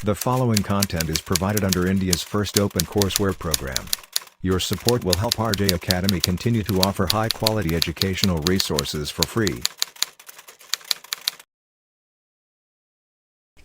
The following content is provided under India's first open courseware program. Your support will help RJ Academy continue to offer high-quality educational resources for free.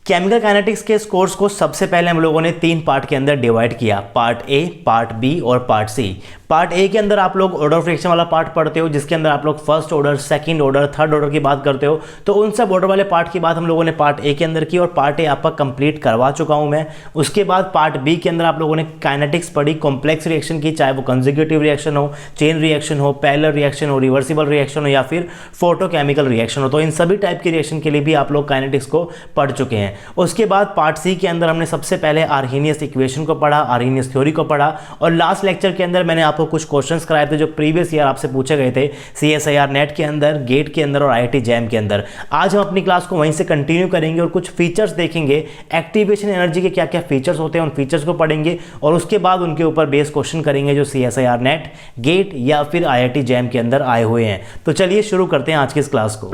Chemical kinetics के इस course को सबसे पहले हम लोगों ने 3 part के अंदर डिवाइड किया, पार्ट ए, पार्ट बी और पार्ट सी। पार्ट ए के अंदर आप लोग ऑर्डर ऑफ रिएक्शन वाला पार्ट पढ़ते हो, जिसके अंदर आप लोग first order, second order, third order की बात करते हो। तो उन सब ऑर्डर वाले पार्ट की बात हम लोगों ने पार्ट ए के अंदर की और पार्ट ए आपका कंप्लीट करवा चुका हूं मैं। उसके बाद पार्ट बी के अंदर आप लोगों ने काइनेटिक्स पढ़ी, कॉम्प्लेक्स रिएक्शन की, चाहे वो कंसेक्यूटिव रिएक्शन हो, चेन रिएक्शन हो, पैरेलल रिएक्शन हो, रिवर्सिबल रिएक्शन हो या फिर फोटोकेमिकल रिएक्शन हो। तो इन सभी टाइप की रिएक्शन के लिए भी आप लोग काइनेटिक्स को पढ़ चुके हैं। उसके बाद पार्ट सी के अंदर हमने सबसे पहले आर्हेनियस इक्वेशन को पढ़ा, आर्हेनियस थ्योरी को पढ़ा और लास्ट लेक्चर के अंदर मैंने आपको कुछ क्वेश्चंस कराए थे जो प्रीवियस ईयर आपसे पूछे गए थे CSIR नेट के अंदर, गेट के अंदर और IIT जैम के अंदर। आज हम अपनी क्लास को वहीं से कंटिन्यू करेंगे और कुछ फीचर्स देखेंगे, एक्टिवेशन एनर्जी के क्या क्या फीचर्स होते हैं उन फीचर्स को पढ़ेंगे और उसके बाद उनके ऊपर बेस क्वेश्चन करेंगे जो CSIR नेट, गेट या फिर IIT जैम के अंदर आए हुए हैं। तो चलिए शुरू करते हैं आज की इस क्लास को।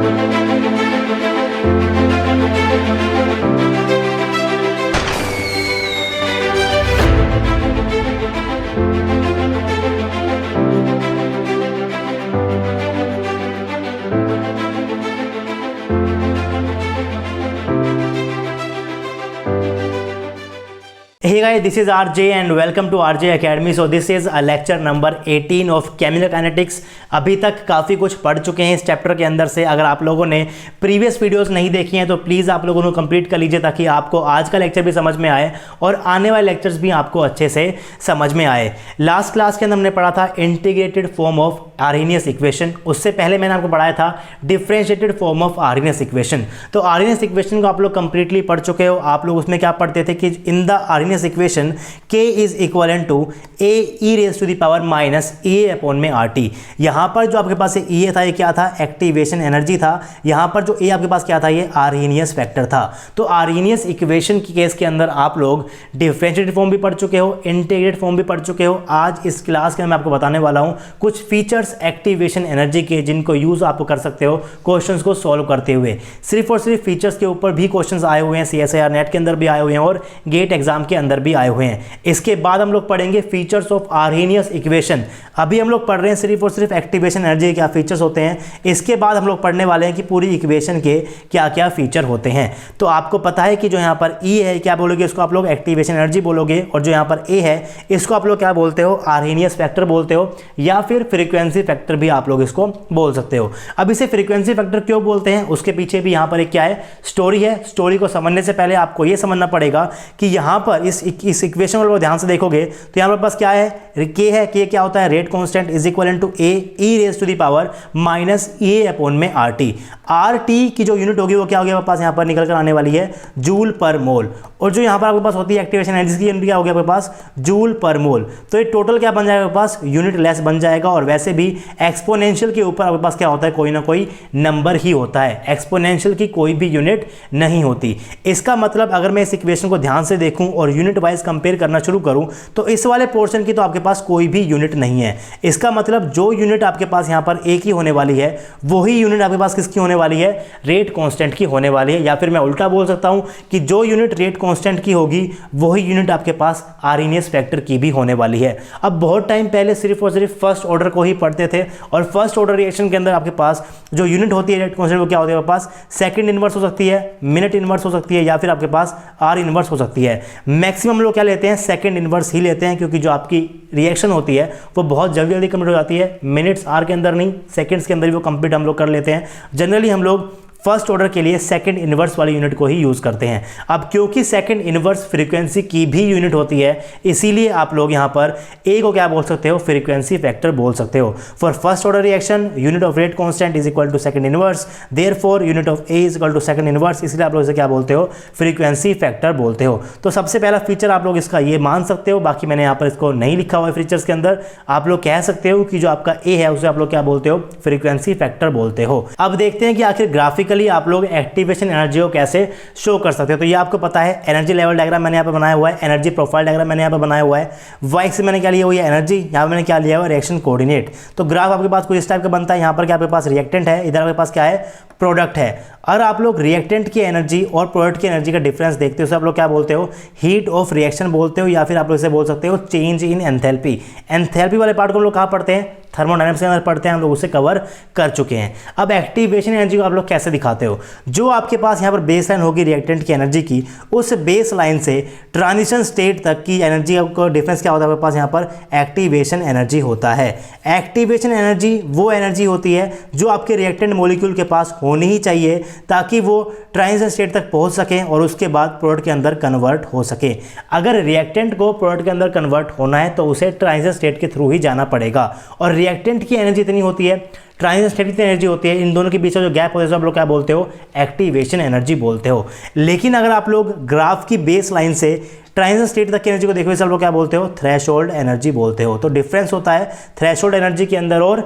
Hey guys, this is RJ and welcome to RJ Academy. So this is a lecture number 18 of Chemical Kinetics. अभी तक काफ़ी कुछ पढ़ चुके हैं इस चैप्टर के अंदर से। अगर आप लोगों ने प्रीवियस वीडियोस नहीं देखी हैं तो प्लीज़ आप लोगों को कंप्लीट कर लीजिए ताकि आपको आज का लेक्चर भी समझ में आए और आने वाले लेक्चर्स भी आपको अच्छे से समझ में आए। लास्ट क्लास के अंदर हमने पढ़ा था integrated form of Arrhenius equation. उससे पहले मैंने आपको पढ़ाया था differentiated form of Arrhenius equation. तो आर्हेनियस इक्वेशन को आप लोग कंप्लीटली पढ़ चुके हो। आप लोग उसमें क्या पढ़ते थे कि in the Arrhenius equation K is equivalent to A e raise to the power minus E upon में RT। यहां पर जो आपके पास E था ये क्या था? एक्टिवेशन एनर्जी था। यहां पर जो A आपके पास क्या था? ये आर्हेनियस फैक्टर था। तो आर्हेनियस इक्वेशन की केस के अंदर आप लोग डिफरेंशिएटेड फॉर्म भी पढ़ चुके हो, इंटीग्रेटेड फॉर्म भी पढ़ चुके हो। आज इस क्लास के अंदर मैं आपको बताने वाला हूं कुछ फीचर्स एक्टिवेशन एनर्जी के जिनको यूज आप कर सकते हो क्वेश्चंस को सॉल्व करते हुए। सिर्फ और सिर्फ फीचर्स के ऊपर भी क्वेश्चंस आए हुए हैं, CSIR नेट के अंदर भी आए हुए हैं और गेट एग्जाम के अंदर भी आए हुए हैं। इसके बाद हम लोग पढ़ेंगे फीचर्स ऑफ आर्हेनियस इक्वेशन। अभी हम लोग पढ़ रहे हैं सिर्फ और सिर्फ एक्टिवेशन एनर्जी के क्या फीचर्स होते हैं। इसके बाद हम लोग पढ़ने वाले हैं कि पूरी इक्वेशन के क्या क्या फीचर होते हैं। तो आपको पता है कि जो यहाँ पर E है क्या बोलोगे? इसको आप लोग एक्टिवेशन एनर्जी बोलोगे और जो यहाँ पर A है इसको आप लोग क्या बोलते हो? आर्हेनियस फैक्टर बोलते हो या फिर फ्रीक्वेंसी फैक्टर भी आप लोग इसको बोल सकते हो। अब इसे फ्रीक्वेंसी फैक्टर क्यों बोलते हैं उसके पीछे भी यहाँ पर एक क्या है? स्टोरी है। स्टोरी को समझने से पहले आपको ये समझना पड़ेगा कि यहाँ पर इस इक्वेशन को ध्यान से देखोगे तो यहाँ पर पास क्या है? K है। K क्या होता है? Rate constant is equal to A e raise to the power minus A upon में RT। RT की जो यूनिट होगी वो क्या होगी? आपके पास यहाँ पर निकल कर आने वाली है जूल पर मोल। और जो यहाँ पर आपके पास होती है एक्टिवेशन एनर्जी की यूनिट क्या होगी आपके पास? जूल पर मोल। तो ये टोटल क्या बन जाएगा आपके पास? यूनिट लेस बन जाएगा। और वैसे भी एक्सपोनेंशियल के ऊपर आपके पास क्या होता है? कोई ना कोई नंबर ही होता है। एक्सपोनेंशियल की कोई भी यूनिट नहीं होती। इसका मतलब अगर मैं इस इक्वेशन को ध्यान से देखूं और यूनिट वाइज कंपेयर करना शुरू करूं तो इस वाले पोर्शन की तो आपके पास कोई भी यूनिट नहीं है। इसका मतलब जो यूनिट आपके पास यहां पर A की होने वाली है वही यूनिट आपके पास किसकी होने वाली है? रेट कांस्टेंट की होने वाली है। या फिर मैं उल्टा बोल सकता हूं कि जो यूनिट रेट कांस्टेंट की होगी वही यूनिट आपके पास आर्हेनियस फैक्टर की भी होने वाली है। अब बहुत टाइम पहले सिर्फ और सिर्फ फर्स्ट ऑर्डर को ही पढ़ते थे और फर्स्ट ऑर्डर रिएक्शन के अंदर आपके पास जो यूनिट होती है रेट कांस्टेंट वो क्या होती है? आपके पास सेकंड इनवर्स हो सकती है, मिनट इनवर्स हो सकती है या फिर आपके पास R इनवर्स हो सकती है। मैक्सिमम लोग क्या लेते हैं? सेकंड इनवर्स ही लेते हैं क्योंकि जो आपकी रिएक्शन होती है वो बहुत जल्दी जल्दी कंप्लीट हो जाती है। मिनट्स R के अंदर नहीं, सेकंड्स के अंदर भी वो कंप्लीट हम लोग कर लेते हैं। जनरली हम लोग फर्स्ट ऑर्डर के लिए सेकंड इनवर्स वाली यूनिट को ही यूज करते हैं। अब क्योंकि सेकंड इनवर्स फ्रीक्वेंसी की भी यूनिट होती है इसीलिए आप लोग यहां पर A को क्या बोल सकते हो? फ्रीक्वेंसी फैक्टर बोल सकते हो। For first order reaction unit of rate constant is equal to second inverse, therefore unit of A is equal to second inverse, इसलिए आप लोग इसे क्या बोलते हो? फ्रीक्वेंसी फैक्टर बोलते हो। तो सबसे पहला फीचर आप लोग इसका ये मान सकते हो। बाकी मैंने यहाँ पर इसको नहीं लिखा हुआ है फीचर्स के अंदर। आप लोग कह सकते हो कि जो आपका A है उसे आप लोग क्या बोलते हो? फ्रीक्वेंसी फैक्टर बोलते हो। अब देखते हैं कि आखिर ग्राफिक ग्राफिकली आप लोग एक्टिवेशन एनर्जी को कैसे शो कर सकते हो। तो ये आपको पता है, एनर्जी लेवल डायग्राम मैंने यहाँ पे बनाया हुआ है, एनर्जी प्रोफाइल डायग्राम मैंने यहाँ पे बनाया हुआ है, वाई एक्सिस मैंने क्या लिया हुआ है एनर्जी, यहाँ पे मैंने क्या लिया हुआ है रिएक्शन कोऑर्डिनेट। तो ग्राफ आपके पास कुछ इस टाइप का बनता है, यहाँ पर क्या आपके पास रिएक्टेंट है, इधर आपके पास क्या है प्रोडक्ट है। अगर आप लोग रिएक्टेंट की एनर्जी और प्रोडक्ट की एनर्जी का डिफरेंस देखते हो तो आप लोग क्या बोलते हो, हीट ऑफ रिएक्शन बोलते हो, या फिर आप लोग इसे बोल सकते हो चेंज इन एंथैल्पी। एंथैल्पी वाले पार्ट को हम लोग कहाँ पढ़ते हैं, थर्मोडायनामिक्स के अंदर पढ़ते हैं, हम लोग उसे कवर कर चुके हैं। अब एक्टिवेशन एनर्जी को आप लोग कैसे दिखाते हो, जो आपके पास यहाँ पर बेस लाइन होगी रिएक्टेंट की एनर्जी की, उस बेस लाइन से ट्रांजिशन स्टेट तक की एनर्जी का डिफरेंस क्या होता है आपके पास यहाँ पर एक्टिवेशन एनर्जी होता है। एक्टिवेशन एनर्जी वो एनर्जी होती है जो आपके रिएक्टेंट मॉलिक्यूल के पास होनी ही चाहिए ताकि वो ट्रांजिशन स्टेट तक पहुंच सकें और उसके बाद प्रोडक्ट के अंदर कन्वर्ट हो सके। अगर रिएक्टेंट को प्रोडक्ट के अंदर कन्वर्ट होना है तो उसे ट्रांजिशन स्टेट के थ्रू ही जाना पड़ेगा, और रिएक्टेंट की एनर्जी इतनी होती है, ट्रांजिशन स्टेट की एनर्जी होती है, इन दोनों के बीच में जो गैप होता है आप लोग क्या बोलते हो, एक्टिवेशन एनर्जी बोलते हो। लेकिन अगर आप लोग ग्राफ की बेस लाइन से ट्रांजिशन स्टेट तक की एनर्जी को देखो तो आप लोग क्या बोलते हो, थ्रेशोल्ड एनर्जी बोलते हो। तो डिफरेंस होता है थ्रेशोल्ड एनर्जी के अंदर और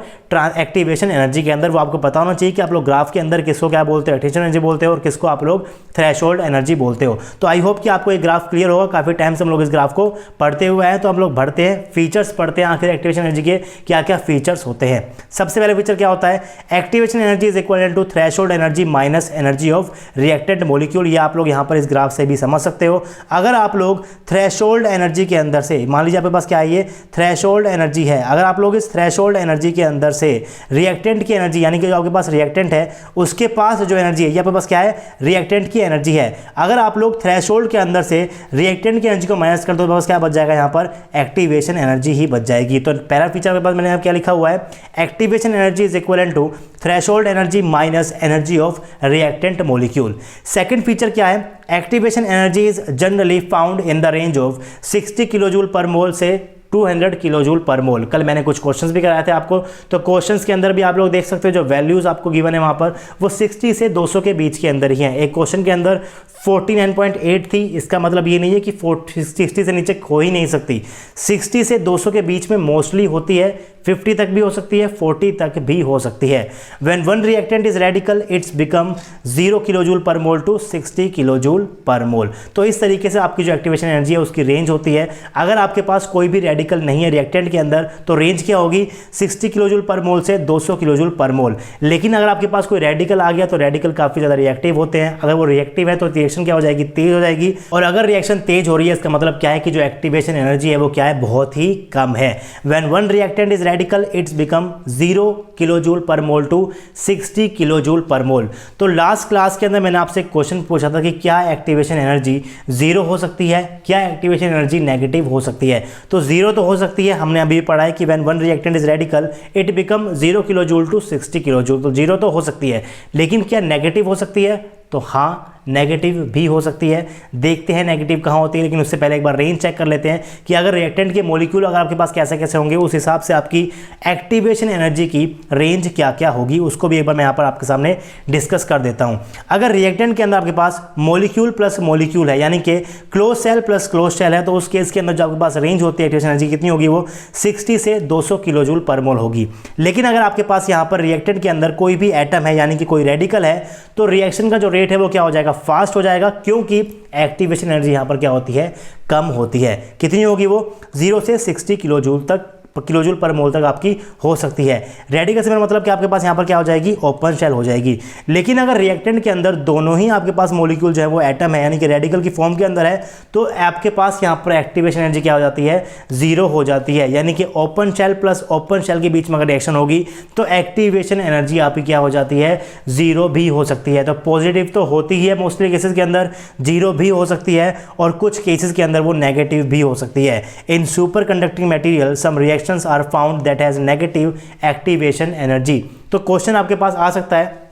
एक्टिवेशन एनर्जी के अंदर, वो आपको पता होना चाहिए कि आप लोग ग्राफ के अंदर किसको क्या बोलते हो, एक्टिवेशन एनर्जी बोलते हो, और किसको आप लोग थ्रेशोल्ड एनर्जी बोलते हो। तो आई होप कि आपको ये ग्राफ क्लियर होगा। काफ़ी टाइम से हम लोग इस ग्राफ को पढ़ते हुए हैं, तो हम लोग बढ़ते हैं, फीचर्स पढ़ते हैं आखिर एक्टिवेशन एनर्जी के क्या क्या फीचर्स होते हैं। सबसे पहले फीचर क्या होता है, activation energy is equal to threshold energy minus energy of reactant molecule. ये आप लोग यहाँ पर इस ग्राफ से भी समझ सकते हो। अगर आप लोग थ्रेशोल्ड एनर्जी के अंदर से, मान लीजिए आपके पास क्या है, ये थ्रेशोल्ड एनर्जी है, अगर आप लोग इस थ्रेशोल्ड एनर्जी के अंदर से रिएक्टेंट की एनर्जी, यानी कि जो आपके पास रिएक्टेंट है उसके पास जो एनर्जी है, ये आपके पास क्या है, रिएक्टेंट की एनर्जी है, अगर आप लोग थ्रेशोल्ड के अंदर से रिएक्टेंट की एनर्जी को माइनस कर दो तो बस क्या बच जाएगा, यहाँ पर एक्टिवेशन एनर्जी ही बच जाएगी। तो पहला फीचर के पास मैंने यहाँ क्या लिखा हुआ है, activation energy is equal to threshold energy minus energy of reactant molecule. Second feature क्या है, activation energy is generally found in the range of 60 kilojoule per mole से 200 किलोजूल पर मोल। कल मैंने कुछ क्वेश्चंस भी कराए थे आपको, तो क्वेश्चंस के अंदर भी आप लोग देख सकते हो जो वैल्यूज आपको गिवन है वहां पर वो 60 से 200 के बीच के अंदर ही है। एक क्वेश्चन के अंदर 49.8 थी, इसका मतलब ये नहीं है कि 60 से नीचे हो ही नहीं सकती, 60 से 200 के बीच में मोस्टली होती है, 50 तक भी हो सकती है, 40 तक भी हो सकती है। When one reactant is radical it's become 0 kilojoule per mole to 60 kilojoule per मोल। तो इस तरीके से आपकी जो एक्टिवेशन एनर्जी है उसकी रेंज होती है। अगर आपके पास कोई भी रेडिकल नहीं है रिएक्टेंट के अंदर तो रेंज क्या होगी, 60 किलोजूल पर मोल से 200 किलोजूल पर मोल। लेकिन अगर आपके पास कोई रेडिकल आ गया तो रेडिकल काफ़ी ज़्यादा रिएक्टिव होते हैं, अगर वो रिएक्टिव है तो रिएक्शन क्या हो जाएगी, तेज हो जाएगी, और अगर रिएक्शन तेज हो रही है इसका मतलब क्या है कि जो एक्टिवेशन एनर्जी है वो क्या है, बहुत ही कम है। When one reactant is radical it's become 0 kilojoule per mole to 60 kilojoule per मोल। तो लास्ट क्लास के अंदर मैंने आपसे एक क्वेश्चन पूछा था कि क्या एक्टिवेशन एनर्जी 0 हो सकती है, क्या एक्टिवेशन एनर्जी नेगेटिव हो सकती है। तो 0 तो हो सकती है, हमने अभी पढ़ा है कि when one reactant is radical it become 0 kilojoule to 60 kilojoule, तो 0 तो हो सकती है। लेकिन क्या नेगेटिव हो सकती है, तो हाँ नेगेटिव भी हो सकती है। देखते हैं नेगेटिव कहाँ होती है, लेकिन उससे पहले एक बार रेंज चेक कर लेते हैं कि अगर रिएक्टेंट के मॉलिक्यूल अगर आपके पास कैसे कैसे होंगे उस हिसाब से आपकी एक्टिवेशन एनर्जी की रेंज क्या क्या होगी, उसको भी एक बार मैं यहाँ पर आपके सामने डिस्कस कर देता हूँ। अगर रिएक्टेंट के अंदर आपके पास मॉलिक्यूल प्लस मॉलिक्यूल है, यानी कि close shell plus close shell है, तो उस केस के अंदर जो आपके पास रेंज होती है एक्टिवेशन एनर्जी कितनी होगी, वो 60 से 200 किलोजूल पर मोल होगी। लेकिन अगर आपके पास यहाँ पर रिएक्टेंट के अंदर कोई भी एटम है, यानी कि कोई रेडिकल है, तो रिएक्शन का जो रेट है वो क्या हो जाएगा, फास्ट हो जाएगा, क्योंकि एक्टिवेशन एनर्जी यहां पर क्या होती है, कम होती है। कितनी होगी वो, 0 से 60 किलोजूल पर मोल तक आपकी हो सकती है। रेडिकल से मेरा मतलब कि आपके पास यहाँ पर क्या हो जाएगी, ओपन शेल हो जाएगी। लेकिन अगर रिएक्टेंट के अंदर दोनों ही आपके पास मॉलिक्यूल जो है वो एटम है, यानी कि रेडिकल की फॉर्म के अंदर है, तो आपके पास यहाँ पर एक्टिवेशन एनर्जी क्या हो जाती है, 0 हो जाती है। यानी कि open shell plus open shell के बीच में अगर रिएक्शन होगी तो एक्टिवेशन एनर्जी आपकी क्या हो जाती है, 0 भी हो सकती है। तो पॉजिटिव तो होती ही है मोस्टली केसेस के अंदर, 0 भी हो सकती है, और कुछ केसेस के अंदर वो नेगेटिव भी हो सकती है। In super conducting material some reactions are found that has negative activation energy. तो क्वेश्चन आपके पास आ सकता है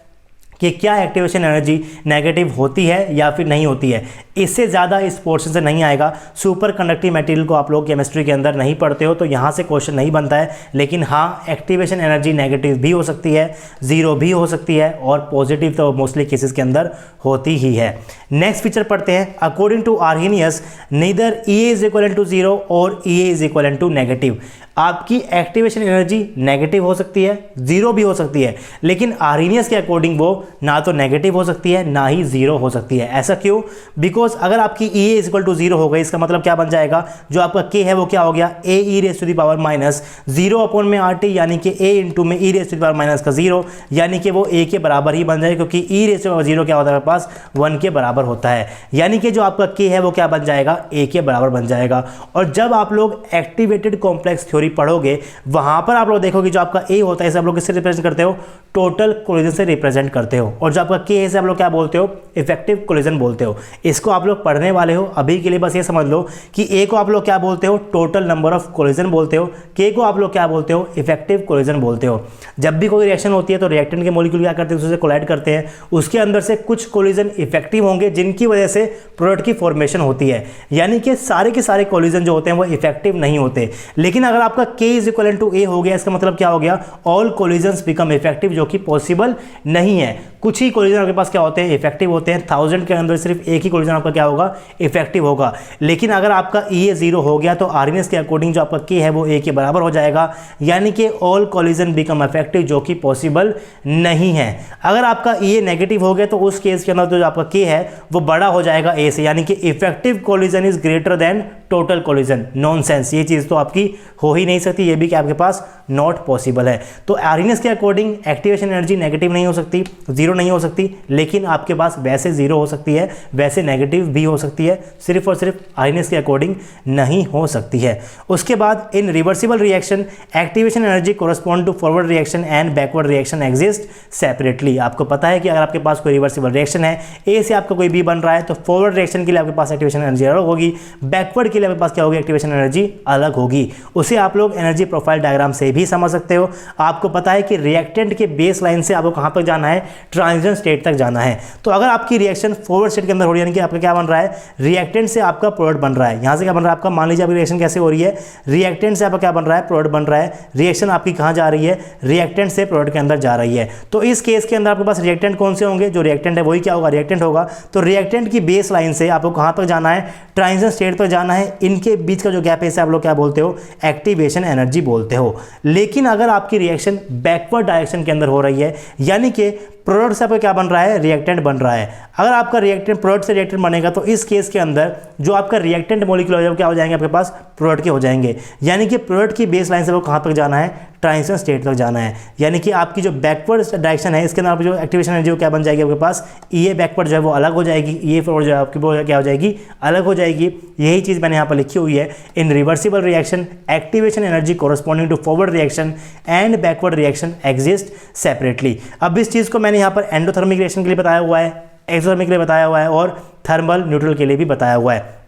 कि क्या एक्टिवेशन एनर्जी नेगेटिव होती है या फिर नहीं होती है। इससे ज़्यादा इस पोर्शन से नहीं आएगा। सुपर कंडक्टिव मटेरियल को आप लोग केमिस्ट्री के अंदर नहीं पढ़ते हो तो यहाँ से क्वेश्चन नहीं बनता है। लेकिन हाँ, एक्टिवेशन एनर्जी नेगेटिव भी हो सकती है, 0 भी हो सकती है, और पॉजिटिव तो मोस्टली केसेस के अंदर होती ही है। नेक्स्ट फीचर पढ़ते हैं। According to Arrhenius neither E is equal to 0 और E is equal to negative. आपकी एक्टिवेशन एनर्जी नेगेटिव हो सकती है, 0 भी हो सकती है, लेकिन आर्हेनियस के अकॉर्डिंग वो ना तो नेगेटिव हो सकती है ना ही जीरो हो सकती है। ऐसा क्यों? बिकॉज अगर आपकी E is equal to zero हो गई, इसका मतलब क्या बन जाएगा, जो आपका के है वो क्या हो गया, A E raise to the power minus zero upon में आर टी, यानी कि ए इंटू में E raise to the power minus का जीरो, यानी कि वो ए के बराबर ही बन जाएगा, क्योंकि E raise to the power zero क्या होता है आपके पास, 1 के बराबर होता है। यानी कि जो आपका के है वो क्या बन जाएगा, ए के बराबर बन जाएगा। और जब आप लोग एक्टिवेटेड कॉम्प्लेक्स थ्योरी पढ़ोगे वहां पर आप लोग देखोगे जो आपका ए होता है इसे आप लोग किससे रिप्रेजेंट करते हो, टोटल कोलिजन से रिप्रेजेंट करते हो। और जो आपका के है इसे आप लोग क्या बोलते हो, इफेक्टिव कोलिजन बोलते हो। इसको आप लोग पढ़ने वाले हो, अभी के लिए बस ये समझ लो कि ए को आप लोग क्या बोलते हो, टोटल नंबर ऑफ कोलिजन बोलते हो, के को आप लोग क्या बोलते हो, इफेक्टिव कोलिजन बोलते हो। जब भी कोई रिएक्शन होती है तो रिएक्टेंट के मॉलिक्यूल क्या करते हैं, उससे कोलाइड करते हैं, उसके अंदर से कुछ कोलिजन इफेक्टिव होंगे जिनकी वजह से प्रोडक्ट की फॉर्मेशन होती है। यानी कि सारे के सारे कोलिजन जो होते हैं वो इफेक्टिव नहीं होते। लेकिन अगर आपका के इज इक्वल टू ए हो गया, इसका मतलब क्या हो गया, ऑल कोलिजन्स बिकम इफेक्टिव, जो कि पॉसिबल नहीं है। कुछ ही कोलिजन आपके पास क्या होते हैं, इफेक्टिव होते हैं। 1000 के अंदर सिर्फ एक ही कोलिजन आपका क्या होगा, इफेक्टिव होगा। लेकिन अगर आपका ई ए जीरो हो गया तो आर्गेनिक्स के अकॉर्डिंग जो आपका के है वो ए के बराबर हो जाएगा, यानी कि ऑल कोलिजन बिकम इफेक्टिव, जो कि पॉसिबल नहीं है। अगर आपका ई ए नेगेटिव हो गया तो उस केस के अंदर जो आपका के है वो बड़ा हो जाएगा ए से, यानी कि effective collision is greater than total collision. Nonsense, ये चीज़ तो आपकी हो ही नहीं सकती, ये भी कि आपके पास नॉट पॉसिबल है। तो आर्गेनिक्स के अकॉर्डिंग एक्टिवेशन एनर्जी नेगेटिव नहीं हो सकती, जीरो नहीं हो सकती, लेकिन आपके पास वैसे जीरो हो सकती है, वैसे नेगेटिव भी हो सकती है, सिर्फ और सिर्फ आर्गेनिक्स के अकॉर्डिंग नहीं हो सकती है। उसके बाद in reversible reaction activation energy correspond to forward reaction and backward reaction exist separately. आपको पता है कि अगर आपके पास कोई रिवर्सिबल रिएक्शन है, ए से आपका कोई बी बन रहा है, तो फॉरवर्ड रिएक्शन के लिए आपके पास एक्टिवेशन एनर्जी अलग होगी, बैकवर्ड के लिए आपके पास क्या होगी, एक्टिवेशन एनर्जी अलग होगी। उसे आप लोग एनर्जी प्रोफाइल डायग्राम से भी समझ सकते हो। आपको पता है कि रिएक्टेंट के बेस लाइन से आपको कहां तक जाना है, ट्रांजिशन स्टेट तक जाना है। तो अगर आपकी रिएक्शन फॉरवर्ड स्टेट के अंदर हो रही है, यानी कि आपका क्या बन रहा है, रिएक्टेंट से आपका प्रोडक्ट बन रहा है। यहां से क्या बन रहा है आपका, मान लीजिए आपकी रिएक्शन कैसे हो रही है, रिएक्टेंट से आपका क्या बन रहा है, प्रोडक्ट बन रहा है। रिएक्शन आपकी कहां जा रही है, रिएक्टेंट से प्रोडक्ट के अंदर जा रही है। तो इस केस के अंदर आपके पास रिएक्टेंट कौन से होंगे, जो रिएक्टेंट है वही क्या होगा, रिएक्टेंट होगा। तो रिएक्टेंट की बेस लाइन से आपको कहां तक जाना है, ट्रांजिशन स्टेट तक जाना है। इनके बीच का जो गैप है इसे आप लोग क्या बोलते हो, एक्टिवेशन एनर्जी बोलते हो। लेकिन अगर आपकी रिएक्शन बैकवर्ड डायरेक्शन के अंदर हो रही है, यानी कि प्रोडक्ट से आपका क्या बन रहा है, रिएक्टेंट बन रहा है। अगर आपका रिएक्टेंट प्रोडक्ट से रिएक्टेंट बनेगा तो इस केस के अंदर जो आपका रिएक्टेंट मॉलिक्यूल हो क्या हो जाएंगे आपके पास, प्रोडक्ट के हो जाएंगे। यानी कि प्रोडक्ट की बेस लाइन से वो कहां तक जाना है, ट्रांजिशन स्टेट तक जाना है। यानी कि आपकी जो बैकवर्ड डायरेक्शन है इसके अंदर आपकी जो एक्टिवेशन एनर्जी वो क्या बन जाएगी आपके पास, ये बैकवर्ड जो है वो अलग हो जाएगी, ये फॉरवर्ड जो है आपकी वो क्या हो जाएगी, अलग हो जाएगी। यही चीज़ मैंने यहाँ पर लिखी हुई है। In reversible reaction activation energy corresponding to forward reaction and backward reaction exist separately. अब इस चीज़ को मैंने यहाँ पर एंडोथर्मिक रिएक्शन के लिए बताया हुआ है, एक्सोथर्मिक के लिए बताया हुआ है और थर्मल न्यूट्रल के लिए भी बताया हुआ है।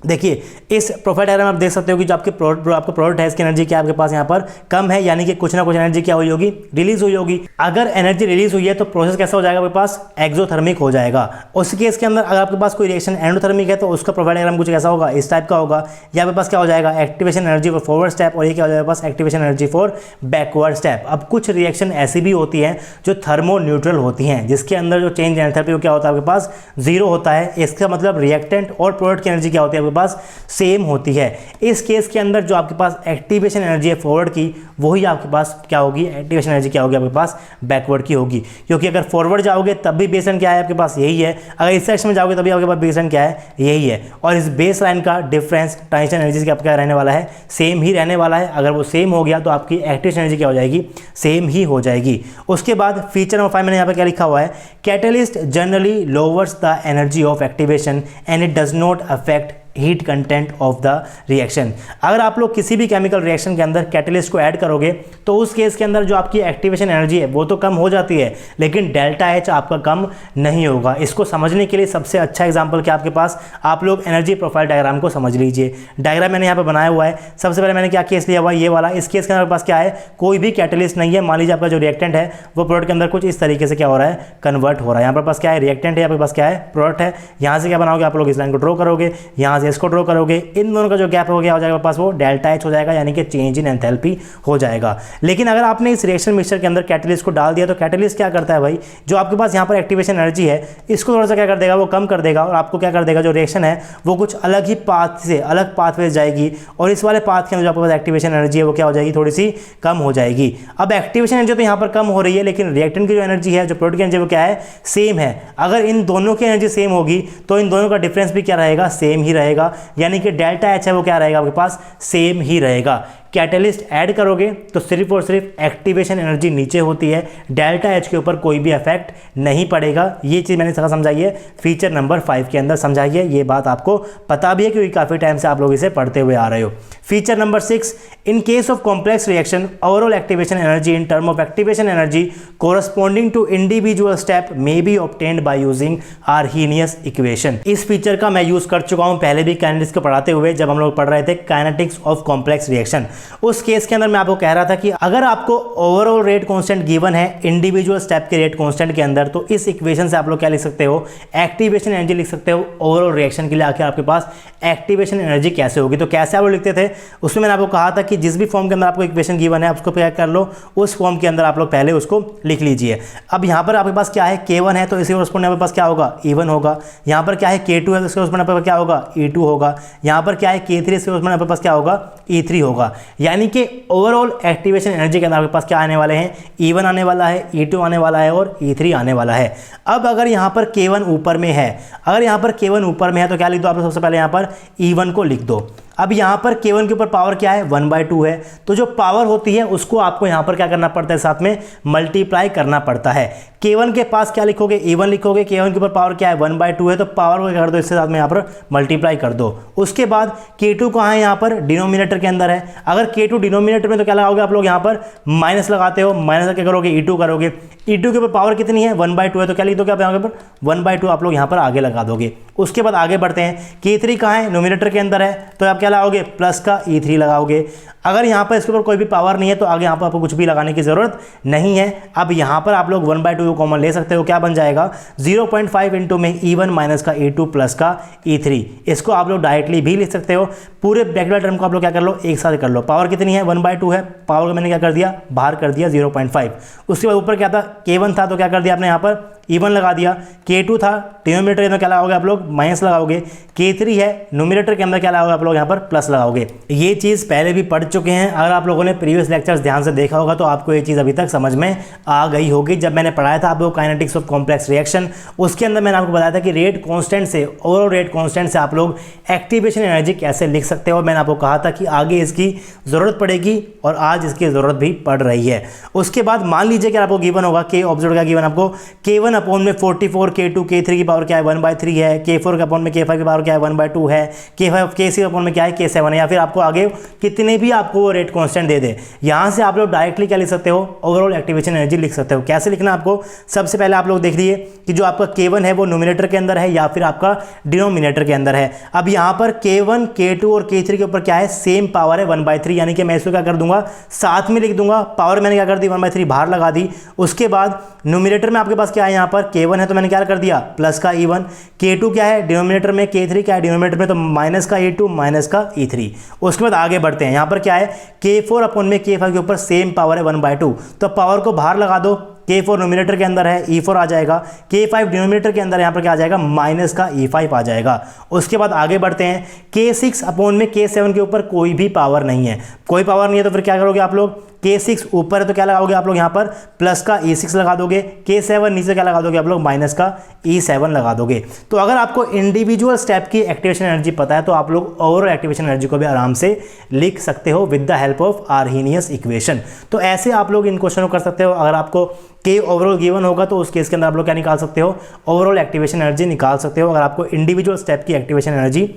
देखिए इस प्रोफाइल डायग्राम आप देख सकते हो कि जो आपके आपका प्रोडक्ट है इसकी एनर्जी क्या आपके पास यहाँ पर कम है, यानी कि कुछ ना कुछ एनर्जी क्या हुई होगी, रिलीज हुई होगी। अगर एनर्जी रिलीज हुई है तो प्रोसेस कैसा हो जाएगा आपके पास, एक्सोथर्मिक हो जाएगा। उस केस के अंदर अगर आपके पास कोई रिएक्शन एंडोथर्मिक है तो उसका प्रोफाइल डायग्राम कुछ कैसा होगा, इस टाइप का होगा। या आपके पास क्या हो जाएगा, activation energy for forward step, और ये क्या हो जाएगा पास, activation energy for backward step. अब कुछ रिएक्शन ऐसी भी होती हैं जो थर्मो न्यूट्रल होती हैं, जिसके अंदर जो चेंज एंथैल्पी वो क्या होता है आपके पास, जीरो होता है। इसका मतलब रिएक्टेंट और प्रोडक्ट की एनर्जी क्या होती है आपके पास, सेम होती है। इस केस के अंदर जो आपके पास एक्टिवेशन एनर्जी है फॉरवर्ड की, वही आपके पास क्या होगी, एक्टिवेशन एनर्जी क्या होगी आपके पास, बैकवर्ड की होगी। क्योंकि अगर फॉरवर्ड जाओगे तब भी बेसलाइन क्या है आपके पास, यही है। अगर इस सेक्शन में जाओगे तभी आपके पास बेसलाइन क्या है, यही है। और इस बेसलाइन का डिफरेंस ट्रांजिशन एनर्जी का क्या रहने वाला है, सेम ही रहने वाला है। अगर वो सेम हो गया तो आपकी एक्टिवेशन एनर्जी क्या हो जाएगी, सेम ही हो जाएगी। उसके बाद फीचर नंबर 5 मैंने यहाँ पे क्या लिखा हुआ है, catalyst generally louvers the energy of activation and it does not affect heat content of the reaction. अगर आप लोग किसी भी केमिकल रिएक्शन के अंदर कैटलिस्ट को ऐड करोगे तो उस केस के अंदर जो आपकी एक्टिवेशन एनर्जी है वो तो कम हो जाती है, लेकिन डेल्टा एच आपका कम नहीं होगा। इसको समझने के लिए सबसे अच्छा एग्जांपल क्या आपके पास, आप लोग एनर्जी प्रोफाइल डायग्राम को समझ लीजिए। डायग्राम मैंने यहाँ पे बनाया हुआ है। सबसे पहले मैंने क्या केस लिया हुआ है, ये वाला। इस केस के अंदर पास क्या है, कोई भी कैटलिस्ट नहीं है। मान लीजिए आपका जो रिएक्टेंट है वो प्रोडक्ट के अंदर कुछ इस तरीके से क्या हो रहा है, कन्वर्ट हो रहा है। यहाँ पर पास क्या है, रिएक्टेंट है, आपके पास क्या है, प्रोडक्ट है। यहाँ से क्या बनाओगे आप लोग, इस लाइन को ड्रॉ करोगे, यहाँ से एस को ड्रॉ करोगे, इन दोनों का जो गैप हो गया हो जाएगा आपके पास वो डेल्टा एच हो जाएगा, यानी कि चेंज इन एंथैल्पी हो जाएगा। लेकिन अगर आपने इस रिएक्शन मिक्सचर के अंदर कैटलिस्ट को डाल दिया तो कैटलिस्ट क्या करता है भाई, जो आपके पास यहाँ पर एक्टिवेशन एनर्जी है इसको थोड़ा सा क्या कर देगा, वो कम कर देगा और आपको क्या कर देगा, जो रिएक्शन है वो कुछ अलग ही पाथ से अलग पाथवे जाएगी और इस वाले पाथ के अंदर जो आपके पास एक्टिवेशन एनर्जी है वो क्या हो जाएगी, थोड़ी सी कम हो जाएगी। अब एक्टिवेशन एनर्जी तो यहाँ पर कम हो रही है, लेकिन रिएक्टेंट की जो एनर्जी है, जो प्रोडक्ट की एनर्जी वो क्या है, सेम है। अगर इन दोनों की एनर्जी सेम होगी तो इन दोनों का डिफरेंस भी क्या रहेगा, सेम ही रहेगा, यानी कि डेल्टा एच है वो क्या रहेगा आपके पास, सेम ही रहेगा। कैटलिस्ट ऐड करोगे तो सिर्फ और सिर्फ एक्टिवेशन एनर्जी नीचे होती है, डेल्टा एच के ऊपर कोई भी इफेक्ट नहीं पड़ेगा। ये चीज़ मैंने समझाई है फीचर नंबर 5 के अंदर समझाई है, ये बात आपको पता भी है क्योंकि काफ़ी टाइम से आप लोग इसे पढ़ते हुए आ रहे हो। Feature number 6, in case of complex reaction overall activation energy in term of activation energy corresponding to individual step may be obtained by using Arrhenius equation. इस फीचर का मैं यूज़ कर चुका हूँ पहले भी काइनेटिक्स को पढ़ाते हुए, जब हम लोग पढ़ रहे थे काइनेटिक्स ऑफ कॉम्प्लेक्स रिएक्शन। उस केस के अंदर मैं आपको कह रहा था कि अगर आपको ओवरऑल रेट कांस्टेंट गिवन है इंडिविजुअल स्टेप के रेट कांस्टेंट के अंदर, तो इस इक्वेशन से आप लोग क्या लिख सकते हो, एक्टिवेशन एनर्जी लिख सकते हो। ओवरऑल रिएक्शन के लिए आखिर आपके पास एक्टिवेशन एनर्जी कैसे होगी, तो कैसे आप लोग लिखते थे उसमें मैंने आपको कहा था कि जिस भी फॉर्म के अंदर आपको इक्वेशन गिवन है उसको क्या कर लो, उस फॉर्म के अंदर आप लोग पहले उसको लिख लीजिए। अब यहाँ पर आपके पास क्या है, K1 है तो इसी कोरस्पॉन्डिंग आपके पास क्या होगा, E1 होगा। यहाँ पर क्या है, K2 है तो इसके कोरस्पॉन्डिंग आपके पास क्या होगा, E2 होगा। यहाँ पर क्या है, K3 इसके कोरस्पॉन्डिंग आपके पास क्या होगा, E3 होगा। यानी कि ओवरऑल एक्टिवेशन एनर्जी के अंदर आपके पास क्या आने वाले हैं, E1 आने वाला है, E2 आने वाला है और E3 आने वाला है। अब अगर यहाँ पर K1 ऊपर में है, अगर यहाँ पर K1 ऊपर में है तो क्या लिख दो आप लोग, सबसे पहले यहाँ पर E1 को लिख दो। अब यहाँ पर K1 के ऊपर पावर क्या है, 1/2 है, तो जो पावर होती है उसको आपको यहाँ पर क्या करना पड़ता है, साथ में मल्टीप्लाई करना पड़ता है। K1 के पास क्या लिखोगे, E1 लिखोगे, K1 के ऊपर पावर क्या है, 1/2 है, तो पावर को क्या कर दो, इसके साथ में यहाँ पर मल्टीप्लाई कर दो। उसके बाद K2 कहाँ है, यहाँ पर डिनोमिनेटर के अंदर है। अगर K2 डिनोमिनेटर में तो क्या लगाओगे आप लोग, यहाँ पर माइनस लगाते हो, माइनस क्या करोगे, E2 करोगे। E2 के ऊपर पावर कितनी है, 1/2 है, तो क्या लिख दोगे आप यहाँ पर 1/2 आप लोग यहाँ पर आगे लगा दोगे। उसके बाद आगे बढ़ते हैं, K3 कहाँ है, नोमिनेटर के अंदर है, तो आप क्या लगाओगे, प्लस का E3 लगाओगे। अगर यहाँ पर इसके ऊपर कोई भी पावर नहीं है तो आगे यहाँ पर आपको कुछ भी लगाने की ज़रूरत नहीं है। अब यहाँ पर आप लोग 1/2 कॉमन ले सकते हो, क्या बन जाएगा 0.5 इंटू में E1 माइनस का E2 प्लस का E3। इसको आप लोग डायरेक्टली भी लिख सकते हो। पूरे ब्रैकेट टर्म को आप लोग क्या कर लो, एक साथ कर लो। पावर कितनी है, 1/2 है, पावर को मैंने क्या कर दिया, बाहर कर दिया 0.5। उसके बाद ऊपर क्या था, K1 था तो क्या कर दिया आपने यहाँ पर E1 लगा दिया। K2 था डिनोमिनेटर के अंदर क्या लगाओगे आप लोग, माइनस लगाओगे। K3 है न्यूमरेटर के अंदर क्या लगाओगे आप लोग यहाँ पर प्लस लगाओगे। ये चीज़ पहले भी पढ़ चुके हैं, अगर आप लोगों ने प्रीवियस लेक्चर्स ध्यान से देखा होगा तो आपको ये चीज़ अभी तक समझ में आ गई होगी। जब मैंने पढ़ाया था आप लोग काइनेटिक्स ऑफ कॉम्प्लेक्स रिएक्शन, उसके अंदर मैंने आपको बताया था कि रेट कांस्टेंट से, ओवरऑल रेट कांस्टेंट से आप लोग एक्टिवेशन एनर्जी कैसे लिख सकते हो। मैंने आपको कहा था कि आगे इसकी ज़रूरत पड़ेगी और आज इसकी ज़रूरत भी पड़ रही है। उसके बाद मान लीजिए कि आपको गिवन होगा, K ऑब्जर्व का गिवन आपको K1 अपॉन में 44, K2 K3 की पावर क्या है 1/3 है, K4 के अपॉन में K5 की पावर क्या है 1/2 है, K5 K6 अपॉन में क्या है K7 है, या फिर आपको आगे कितने भी आपको रेट कांस्टेंट दे दे। यहाँ से आप लोग डायरेक्टली क्या लिख सकते हो, ओवरऑल एक्टिवेशन एनर्जी लिख सकते हो। कैसे लिखना आपको, सबसे पहले आप लोग देख लीजिए कि जो आपका K1 है वो न्यूमरेटर के अंदर है या फिर आपका डिनोमिनेटर के अंदर है। अब यहाँ पर K1 K2 और K3 के ऊपर क्या है, सेम पावर है 1/3, यानी कि मैं इसको क्या कर दूंगा, साथ में लिख दूंगा। पावर मैंने क्या कर दी 1/3 बाहर लगा दी। उसके बाद न्यूमरेटर में आपके पास क्या है, यहाँ पर K1 है तो मैंने क्या कर दिया प्लस का E1, K2 क्या है डिनोमिनेटर में, K3 क्या है डिनोमिनेटर में, तो माइनस का E2 माइनस का E3। उसके बाद आगे बढ़ते हैं, यहाँ पर क्या है K4 अपॉन में K5 के ऊपर सेम पावर है 1/2, तो पावर को बाहर लगा दो। K4 नोमिनेटर के अंदर है, E4 आ जाएगा। K5 डिनोमिनेटर के अंदर यहाँ पर क्या आ जाएगा, माइनस का E5 आ जाएगा। उसके बाद आगे बढ़ते हैं, K6 अपॉन में K7 के ऊपर कोई भी पावर नहीं है, कोई पावर नहीं है तो फिर क्या करोगे आप लोग, K6 ऊपर है तो क्या लगाओगे आप लोग यहाँ पर प्लस का E6 लगा दोगे। K7 नीचे क्या लगा दोगे आप लोग, माइनस का E7 लगा दोगे। तो अगर आपको इंडिविजुअल स्टेप की एक्टिवेशन एनर्जी पता है तो आप लोग ओवरऑल एक्टिवेशन एनर्जी को भी आराम से लिख सकते हो with the help of Arrhenius equation. तो ऐसे आप लोग इन क्वेश्चन को कर सकते हो। अगर आपको K ओवरऑल गिवन होगा तो उस केस के अंदर आप लोग क्या निकाल सकते हो, ओवरऑल एक्टिवेशन एनर्जी निकाल सकते हो, अगर आपको इंडिविजुअल स्टेप की एक्टिवेशन एनर्जी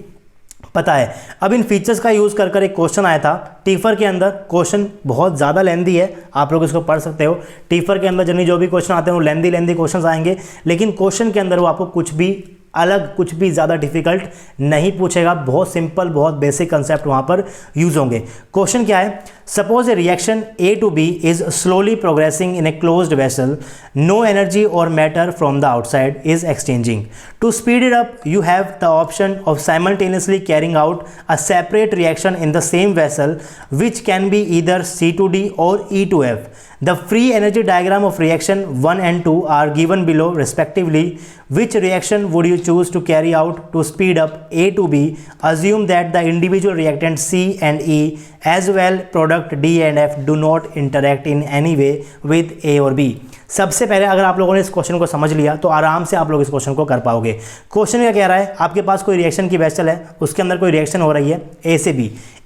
पता है। अब इन फीचर्स का यूज़ कर एक क्वेश्चन आया था टीफर के अंदर। क्वेश्चन बहुत ज़्यादा लेंदी है, आप लोग इसको पढ़ सकते हो। टीफर के अंदर जनरली जो भी क्वेश्चन आते हैं वो लेंदी क्वेश्चन आएंगे, लेकिन क्वेश्चन के अंदर वो आपको कुछ भी अलग कुछ भी ज़्यादा डिफिकल्ट नहीं पूछेगा, बहुत सिंपल बहुत बेसिक कंसेप्ट वहाँ पर यूज होंगे। क्वेश्चन क्या है, suppose A reaction A to B is slowly progressing in a closed vessel, no energy or matter from the outside is exchanging. To speed it up, you have the option of simultaneously carrying out a separate reaction in the same vessel, which can be either C to D or E to F. The free energy diagram of reaction 1 and 2 are given below respectively. Which reaction would you choose to carry out to speed up A to B? Assume that the individual reactant C and E as well product D and F do not interact in any way with A or B. सबसे पहले अगर आप लोगों ने इस question को समझ लिया तो आराम से आप लोग इस क्वेश्चन को कर पाओगे। क्वेश्चन क्या कह रहा है, आपके पास कोई रिएक्शन की वेसल है, उसके अंदर कोई रिएक्शन हो रही है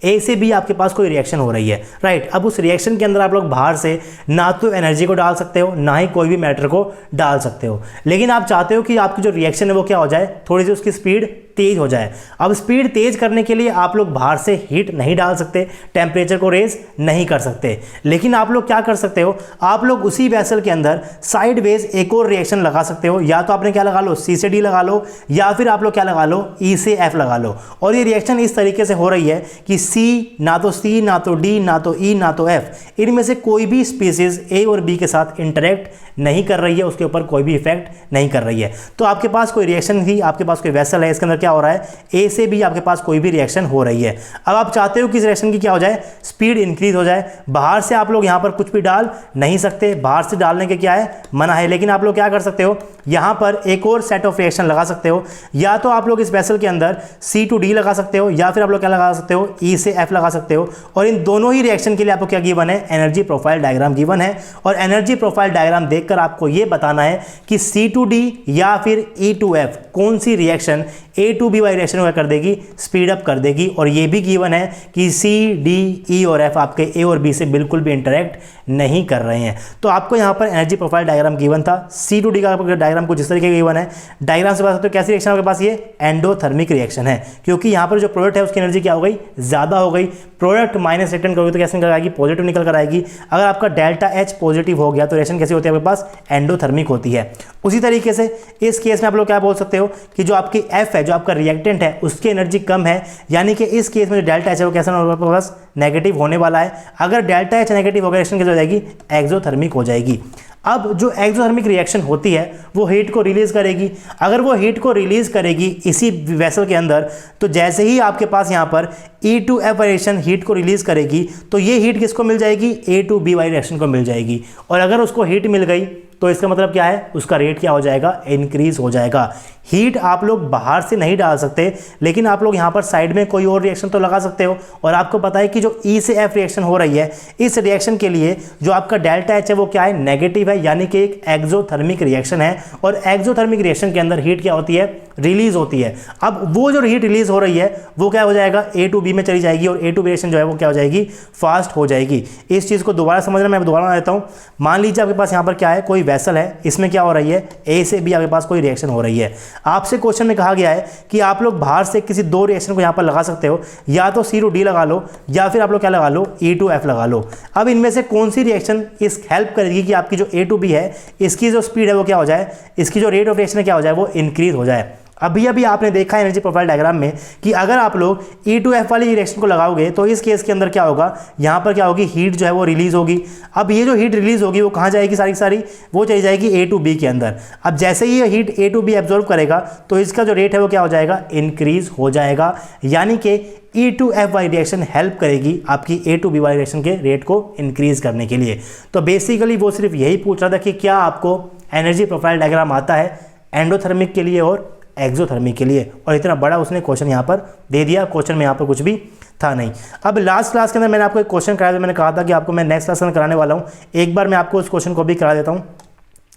ए से बी आपके पास कोई रिएक्शन हो रही है, राइट। अब उस रिएक्शन के अंदर आप लोग बाहर से ना तो एनर्जी को डाल सकते हो ना ही कोई भी मैटर को डाल सकते हो, लेकिन आप चाहते हो कि आपकी जो रिएक्शन है वो क्या हो जाए, थोड़ी सी उसकी स्पीड तेज हो जाए। अब स्पीड तेज करने के लिए आप लोग बाहर से हीट नहीं डाल सकते, टेम्परेचर को रेज नहीं कर सकते, लेकिन आप लोग क्या कर सकते हो, आप लोग उसी वेसल के अंदर साइडवेज एक और रिएक्शन लगा सकते हो। या तो आपने क्या लगा लो, सी से डी लगा लो, या फिर आप लोग क्या लगा लो, ई से एफ लगा लो। और ये रिएक्शन इस तरीके से हो रही है कि सी ना तो सी ना तो डी ना तो ई ना तो एफ, इनमें से कोई भी स्पीसीज ए और बी के साथ इंटरेक्ट नहीं कर रही है, उसके ऊपर कोई भी इफेक्ट नहीं कर रही है। तो आपके पास कोई रिएक्शन थी, आपके पास कोई वेसल है, इसके अंदर क्या हो रहा है, ए से बी आपके पास कोई भी रिएक्शन हो रही है। अब आप चाहते हो कि इस रिएक्शन की क्या हो जाए, स्पीड इंक्रीज हो जाए। बाहर से आप लोग यहां पर कुछ भी डाल नहीं सकते, बाहर से डालने के क्या है, मना है, लेकिन आप लोग क्या कर सकते हो, यहां पर एक और सेट ऑफ रिएक्शन लगा सकते हो। या तो आप लोग इस वेसल के अंदर सी टू डी लगा सकते हो, या फिर आप लोग क्या लगा सकते हो, ई से एफ लगा सकते हो। और इन दोनों ही रिएक्शन के लिए आपको क्या गिवन है, एनर्जी प्रोफाइल डायग्राम गिवन है। और एनर्जी प्रोफाइल डायग्राम देखकर आपको यह बताना है कि सी टू डी या फिर ई टू एफ कौन सी reaction A to B Y reaction कर देगी, स्पीड अप कर देगी। और ये भी गिवन है कि सी डी ई और एफ आपके ए और बी से बिल्कुल भी इंटरेक्ट नहीं कर रहे हैं। तो आपको यहाँ पर एनर्जी प्रोफाइल डायग्राम गिवन था, सी टू डी का डायग्राम कुछ इस तरीके का गिवन है। डायग्राम से बता सकते हो कैसी रिएक्शन आपके पास, ये एंडोथर्मिक रिएक्शन है, क्योंकि यहाँ पर जो प्रोडक्ट है उसकी एनर्जी क्या हो गई, ज़्यादा हो गई। प्रोडक्ट माइनस रिएक्टेंट करोगे तो कैसे निकल आएगी, पॉजिटिव निकल कर आएगी। अगर आपका डेल्टा एच पॉजिटिव हो गया तो रिएक्शन कैसी होती है आपके पास, एंडोथर्मिक होती है। उसी तरीके से इस केस में आप लोग क्या बोल सकते हो कि जो आपकी एफ है, जो आपका रिएक्टेंट है, उसकी एनर्जी कम है, यानी कि इस केस में जो डेल्टा एच है वो कैसा होगा, आपके पास नेगेटिव होने वाला है। अगर डेल्टा एच नेगेटिव होगा, रिएक्शन कैसे हो जाएगी, एक्सोथर्मिक हो जाएगी। अब जो एक्सोथर्मिक रिएक्शन होती है वो हीट को रिलीज करेगी। अगर वो हीट को रिलीज करेगी इसी वेसल के अंदर, तो जैसे ही आपके पास यहाँ पर ई टू एफ रिएक्शन हीट को रिलीज करेगी तो ये हीट किसको मिल जाएगी, ए टू बी वाई रिएक्शन को मिल जाएगी। और अगर उसको हीट मिल गई तो इसका मतलब क्या है, उसका रेट क्या हो जाएगा, इंक्रीज हो जाएगा। हीट आप लोग बाहर से नहीं डाल सकते, लेकिन आप लोग यहाँ पर साइड में कोई और रिएक्शन तो लगा सकते हो। और आपको पता है कि जो ई से एफ रिएक्शन हो रही है, इस रिएक्शन के लिए जो आपका डेल्टा एच है वो क्या है, नेगेटिव है, यानी कि एक एक्सोथर्मिक रिएक्शन है। और एक्सोथर्मिक रिएक्शन के अंदर हीट क्या होती है, रिलीज होती है। अब वो जो हीट रिलीज हो रही है वो क्या हो जाएगा, ए टू बी में चली जाएगी, और ए टू बी रिएक्शन जो है वो क्या हो जाएगी, फास्ट हो जाएगी। इस चीज़ को दोबारा समझना, मैं दोबारा बता देता हूँ। मान लीजिए आपके पास यहाँ पर क्या है, कोई वेसल है, इसमें क्या हो रही है, ए से बी आपके पास कोई रिएक्शन हो रही है। आपसे क्वेश्चन में कहा गया है कि आप लोग बाहर से किसी दो रिएक्शन को यहाँ पर लगा सकते हो, या तो सी टू डी लगा लो, या फिर आप लोग क्या लगा लो, ई टू एफ लगा लो। अब इनमें से कौन सी रिएक्शन इस हेल्प करेगी कि आपकी जो ए टू बी है, इसकी जो स्पीड है वो क्या हो जाए, इसकी जो रेट ऑफ रिएक्शन है क्या हो जाए, वो इंक्रीज हो जाए। अभी आपने देखा एनर्जी प्रोफाइल डायग्राम में कि अगर आप लोग ई टू एफ वाली रिएक्शन को लगाओगे तो इस केस के अंदर क्या होगा, यहाँ पर क्या होगी, हीट जो है वो रिलीज होगी। अब ये जो हीट रिलीज होगी वो कहाँ जाएगी, सारी सारी वो चली जाएगी ए टू बी के अंदर। अब जैसे ही ये heat A to B absorb करेगा तो इसका जो रेट है वो क्या हो जाएगा, इंक्रीज हो जाएगा। यानी कि E to F Y reaction help करेगी आपकी A to B Y reaction के रेट को इंक्रीज करने के लिए। तो बेसिकली वो सिर्फ यही पूछ रहा था कि क्या आपको एनर्जी प्रोफाइल डायग्राम आता है एंडोथर्मिक के लिए और एक्सोथर्मिक के लिए। और इतना बड़ा उसने क्वेश्चन यहाँ पर दे दिया, क्वेश्चन में यहाँ पर कुछ भी था नहीं। अब लास्ट क्लास के अंदर मैंने आपको एक क्वेश्चन कराया था, मैंने कहा था कि आपको मैं नेक्स्ट क्लास में कराने वाला हूँ। एक बार मैं आपको उस क्वेश्चन को भी करा देता हूँ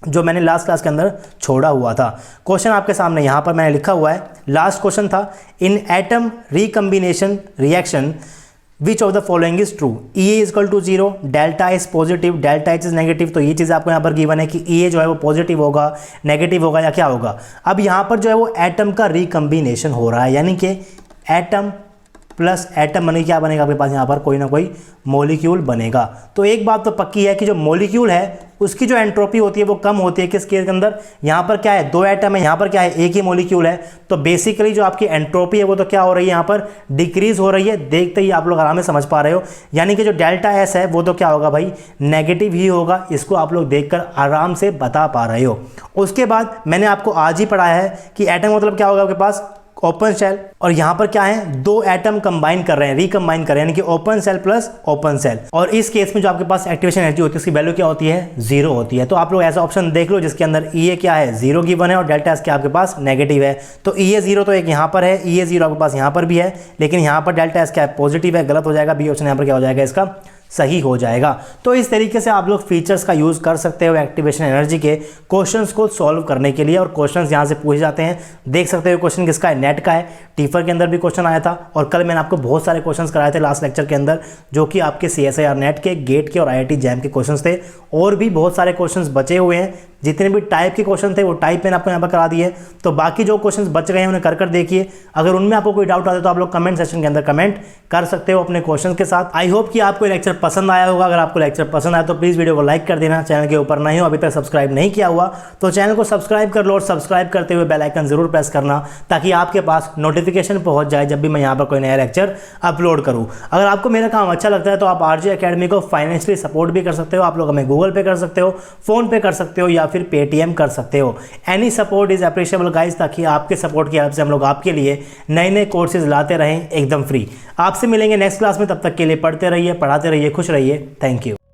जो मैंने लास्ट क्लास के अंदर छोड़ा हुआ था। क्वेश्चन आपके सामने यहाँ पर मैंने लिखा हुआ है। लास्ट क्वेश्चन था, in atom recombination reaction which of the following is true, E A equal to 0, delta is positive, delta H is negative. तो ये चीज़ आपको यहाँ पर गिवन है कि ई ए जो है वो पॉजिटिव होगा, नेगेटिव होगा, या क्या होगा। अब यहाँ पर जो है वो एटम का रिकम्बिनेशन हो रहा है, यानी कि एटम प्लस एटम बने क्या बनेगा आपके पास, यहाँ पर कोई ना कोई मॉलिक्यूल बनेगा। तो एक बात तो पक्की है कि जो मॉलिक्यूल है उसकी जो एंट्रोपी होती है वो कम होती है। किस केस के अंदर, यहाँ पर क्या है, 2 एटम है, यहाँ पर क्या है, एक ही मॉलिक्यूल है, तो बेसिकली जो आपकी एंट्रोपी है वो तो क्या हो रही है, यहाँ पर डिक्रीज हो रही है। देखते ही आप लोग आराम से समझ पा रहे हो, यानी कि जो डेल्टा एस है वो तो क्या होगा भाई, नेगेटिव ही होगा। इसको आप लोग देखकर आराम से बता पा रहे हो। उसके बाद मैंने आपको आज ही पढ़ाया है कि एटम मतलब क्या होगा आपके पास, ओपन शेल, और यहां पर क्या है, 2 एटम कंबाइन कर रहे हैं, रिकंबाइन कर रहे हैं, यानी कि open shell plus open shell. और इस केस में जो आपके पास एक्टिवेशन एनर्जी होती है उसकी वैल्यू क्या होती है, 0 होती है। तो आप लोग ऐसा ऑप्शन देख लो जिसके अंदर EA क्या है, 0 गिवन है और डेल्टा एस क्या आपके पास नेगेटिव है। तो EA 0 तो एक यहाँ पर है, EA 0 आपके पास यहाँ पर भी है, लेकिन यहाँ पर डेल्टा एस क्या है, पॉजिटिव है, गलत हो जाएगा। बी ऑप्शन यहाँ पर क्या हो जाएगा, इसका सही हो जाएगा। तो इस तरीके से आप लोग फीचर्स का यूज़ कर सकते हो एक्टिवेशन एनर्जी के क्वेश्चंस को सॉल्व करने के लिए, और क्वेश्चंस यहां से पूछे जाते हैं। देख सकते हो क्वेश्चन किसका है, नेट का है। टीफर के अंदर भी क्वेश्चन आया था, और कल मैंने आपको बहुत सारे क्वेश्चंस कराए थे लास्ट लेक्चर के अंदर, जो कि आपके CSIR नेट के, गेट के और IIT जैम के क्वेश्चंस थे। और भी बहुत सारे क्वेश्चंस बचे हुए हैं, जितने भी टाइप के क्वेश्चन थे वो टाइप मैंने आपको यहाँ पर करा दिए। तो बाकी जो क्वेश्चंस बच गए हैं उन्हें कर देखिए। अगर उनमें आपको कोई डाउट आता है तो आप लोग कमेंट सेक्शन के अंदर कमेंट कर सकते हो अपने क्वेश्चन के साथ। आई होप कि आपको लेक्चर पसंद आया होगा। अगर आपको लेक्चर पसंद आया तो प्लीज़ वीडियो को लाइक कर देना। चैनल के ऊपर नहीं हो, अभी तक सब्सक्राइब नहीं किया हुआ तो चैनल को सब्सक्राइब कर लो, और सब्सक्राइब करते हुए बेल आइकन जरूर प्रेस करना, ताकि आपके पास नोटिफिकेशन पहुंच जाए जब भी मैं यहाँ पर कोई नया लेक्चर अपलोड करूँ। अगर आपको मेरा काम अच्छा लगता है तो आप RJ अकेडमी को फाइनेंशियली सपोर्ट भी कर सकते हो। आप लोग हमें गूगल पे कर सकते हो, फोन पे कर सकते हो, या फिर पेटीएम कर सकते हो। Any support is appreciable guys, ताकि आपके सपोर्ट की हेल्प से हम लोग आपके लिए नए नए कोर्सेज लाते रहें एकदम फ्री। आपसे मिलेंगे नेक्स्ट क्लास में, तब तक के लिए पढ़ते रहिए, पढ़ाते रहिए, खुश रहिए। Thank you.